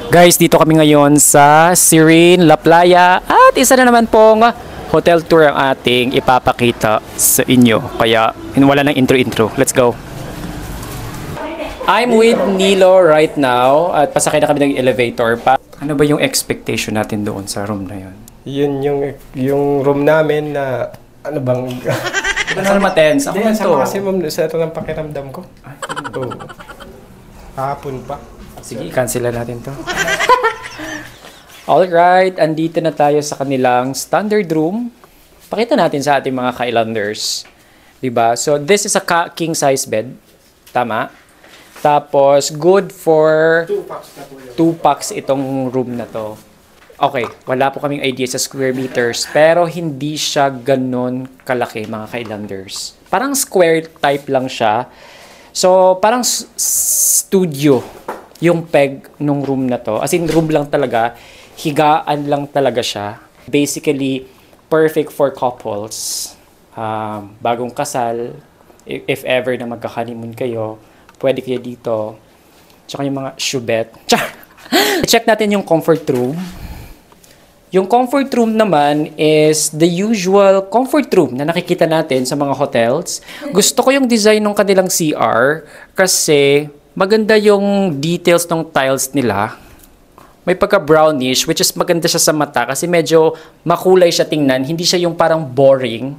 Guys, dito kami ngayon sa Serene La Playa at isa na naman pong hotel tour ang ating ipapakita sa inyo. Kaya wala ng intro-intro. Let's go! I'm with Nilo right now at pasakay na kami ng elevator pa. Ano ba yung expectation natin doon sa room na yun? Yun yung room namin na ano bang... Ito na matense. Ako na to. Kasi ma'am, sa ito ng pakiramdam ko. Oh. Hapon pa. Sige, cancel natin to. Alright, andito na tayo sa kanilang standard room. Pakita natin sa ating mga ka-islanders. Diba? So, this is a king size bed. Tama? Tapos, good for 2 packs itong room na to. Okay, wala po kaming idea sa square meters, pero hindi siya ganon kalaki mga ka-islanders. Parang square type lang siya. So, parang studio yung peg nung room na to. As in, room lang talaga. Higaan lang talaga siya. Basically, perfect for couples. Bagong kasal. If ever na magkaka-honeymoon kayo, pwede kayo dito. Tsaka yung mga shoebet. Check natin yung comfort room. Yung comfort room naman is the usual comfort room na nakikita natin sa mga hotels. Gusto ko yung design ng kanilang CR kasi maganda yung details ng tiles nila. May pagka-brownish, which is maganda siya sa mata kasi medyo makulay siya tingnan. Hindi siya yung parang boring.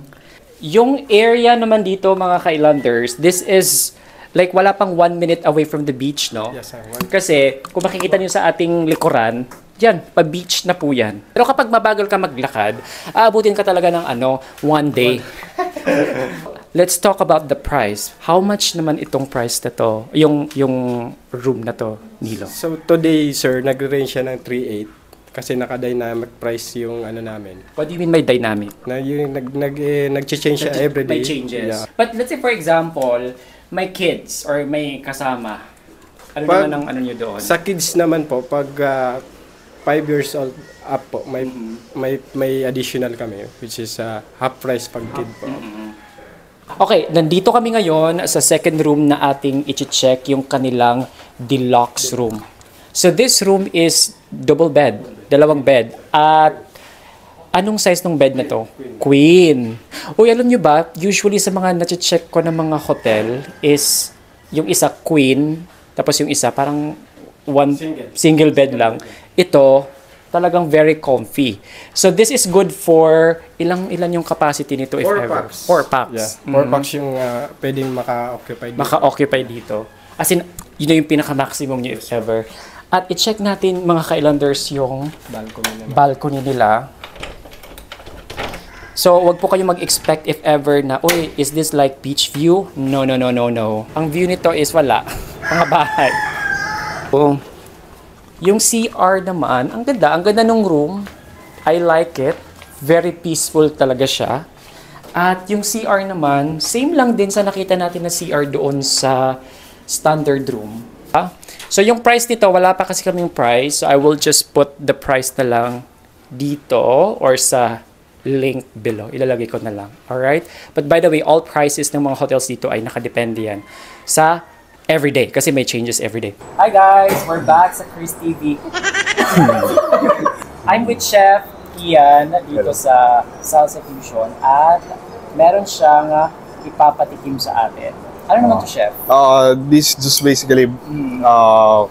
Yung area naman dito, mga ka-islanders, this is like wala pang 1 minute away from the beach, no? Yes, sir. Kasi kung makikita niyo sa ating likuran, yan, pa-beach na po yan. Pero kapag mabagal ka maglakad, aabutin ka talaga ng 1 day. Let's talk about the price. How much naman itong price na to? Yung room na to, Nilo? So today, sir, nag-range siya ng 3.8 kasi naka-dynamic price yung ano namin. What do you mean by dynamic? Na yung nag-change siya every day. May changes. Yeah. But let's say for example, may kids or may kasama. Ano naman ang ano nyo doon? Sa kids naman po, pag 5 years old up po, may additional kami, which is half price pag kid po. Okay, nandito kami ngayon sa second room na ating i-check yung kanilang deluxe room. So this room is double bed, dalawang bed. At anong size ng bed na to? Queen. Uy, alam nyo ba, usually sa mga na-check ko ng mga hotel is yung isa queen, tapos yung isa parang single bed lang. Ito, talagang very comfy. So this is good for ilan yung capacity nito if 4 ever? packs. 4 packs. Yeah. 4 packs yung pwedeng maka-occupy dito. Maka-occupy dito. As in, yun na yung pinaka-maximum nyo if ever. At i-check natin mga ka-islanders yung balcony nila. So, wag po kayong mag-expect if ever na, uy, is this like beach view? No, no, no, no, no. Ang view nito is wala. Mga bahay. So, yung CR naman, ang ganda ng room. I like it. Very peaceful talaga siya. At yung CR naman, same lang din sa nakita natin na CR doon sa standard room. So yung price nito, wala pa kasi kaming price. So I will just put the price na lang dito or sa link below. Ilalagay ko na lang. Alright? But by the way, all prices ng mga hotels dito ay nakadepende yan sa everyday, kasi may changes everyday. Hi guys! We're back sa Chris TV. I'm with Chef Ian dito sa Salsa Fusion at meron siyang ipapatikim sa atin. Ano naman to, Chef? This is just basically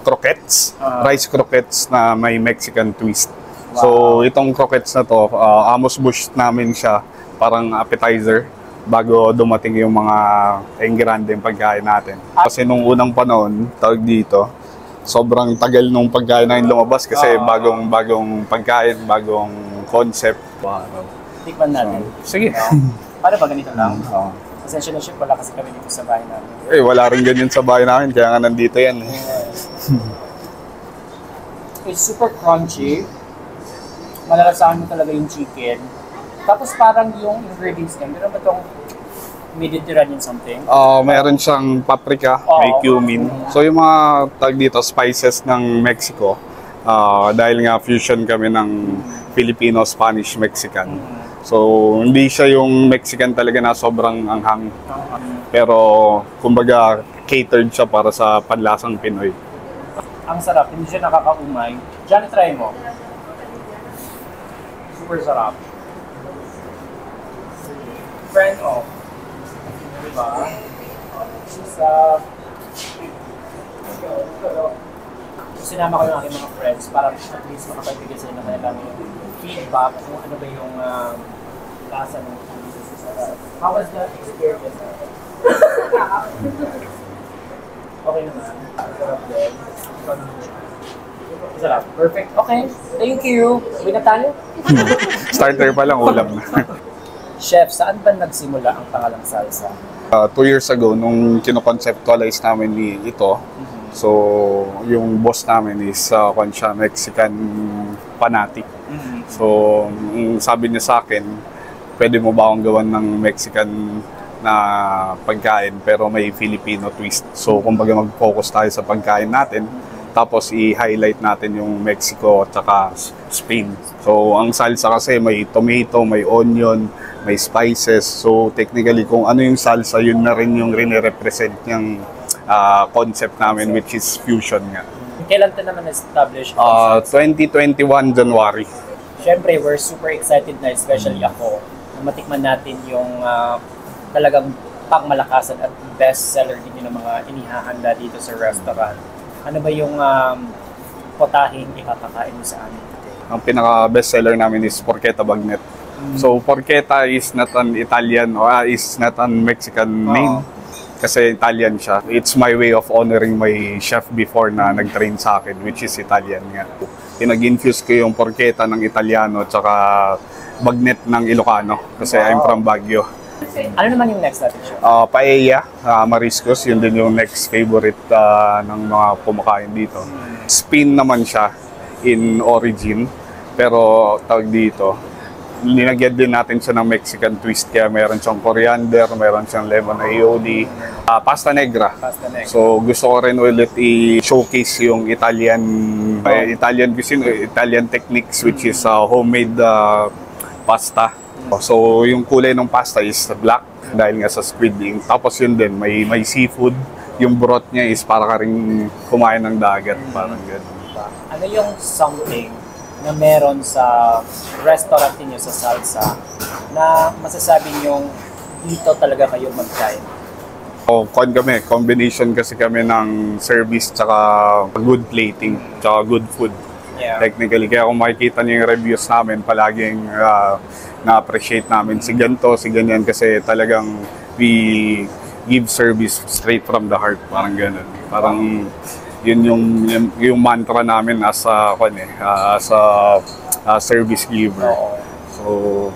croquettes, rice croquettes na may Mexican twist. Wow. So itong croquettes na to, amos bush namin siya, parang appetizer bago dumating yung mga engrandeng pagkain natin. Kasi nung unang panahon, tawag dito, sobrang tagal nung pagkain namin lumabas kasi bagong pagkain, bagong concept. Wow. Tikman natin. Sige. Paano ba ganito lang? Essential na ship, wala kasi kami dito sa bahay namin. Wala rin ganyan sa bahay namin, kaya nga nandito yan. It's super crunchy. Malalasahan mo talaga yung chicken. Tapos parang yung ingredients niya, meron ba itong Mediterranean something? Meron siyang paprika, may cumin. So yung mga tag dito, spices ng Mexico, dahil nga fusion kami ng Filipino, Spanish, Mexican. So hindi siya yung Mexican talaga na sobrang anghang. Pero kumbaga catered siya para sa panlasang Pinoy. Ang sarap, hindi siya nakakaumay. Diyan, try mo. Super sarap. Friend of. Diba? Sa... Sinama ko yung aking mga friends para at least makapagbigay sila ng kanilang feedback kung ano ba yung lasa ng food. How was the experience? Okay naman. Sarap din. Sarap. Perfect. Okay. Thank you. Uwi na tayo. Starter pa lang, ulam na. Chef, saan ba nagsimula ang pangalang salsa? 2 years ago, nung kinoconceptualize namin ito, so yung boss namin is siya, Mexican fanatic. So sabi niya sa akin, pwede mo ba akong gawan ng Mexican na pagkain pero may Filipino twist. So kumbaga mag-focus tayo sa pagkain natin, tapos i-highlight natin yung Mexico at saka Spain. So ang salsa kasi may tomato, may onion, may spices. So technically kung ano yung salsa, yun na rin yung rin-represent niyang concept namin, which is fusion nga. Kailan ito naman establish? 2021 January. Siyempre, we're super excited na, especially ako, na matikman natin yung talagang pangmalakasan at best seller din yung mga inihahanda dito sa restaurant. Ano ba yung potahing ikakakain mo sa amin today? Ang pinaka-best seller namin is porchetta bagnet. So porchetta is not an Italian or is not an Mexican name. Kasi Italian siya. It's my way of honoring my chef before na nag-train sa akin, which is Italian nga. Pinag-infuse ko yung porchetta ng Italiano at saka bagnet ng Ilocano kasi I'm from Baguio. Ano naman yung next natin siya? Paella, mariscos, yun din yung next favorite ng mga kumakain dito. Spin naman siya in origin, pero tawag dito, linagyan din natin siya ng Mexican twist, kaya meron siyang coriander, meron siyang lemon aioli, pasta negra. Pasta negra. So gusto ko rin ulit i-showcase yung Italian cuisine, Italian techniques, which is homemade pasta. So yung kulay ng pasta is black dahil nga sa squid ink. Tapos yun din, may seafood. Yung broth niya is para ka rin kumain ng dagat, parang gano'n. Ano yung something na meron sa restaurant niyo sa salsa na masasabi nyo dito talaga kayo magkain? Combination kasi kami ng service tsaka good plating tsaka good food. Yeah. Technically, kaya kung makikita niyo yung reviews namin, palaging na-appreciate namin si ganito, si ganyan, kasi talagang we give service straight from the heart, parang gano'n. Parang yun yung mantra namin as a service giver. So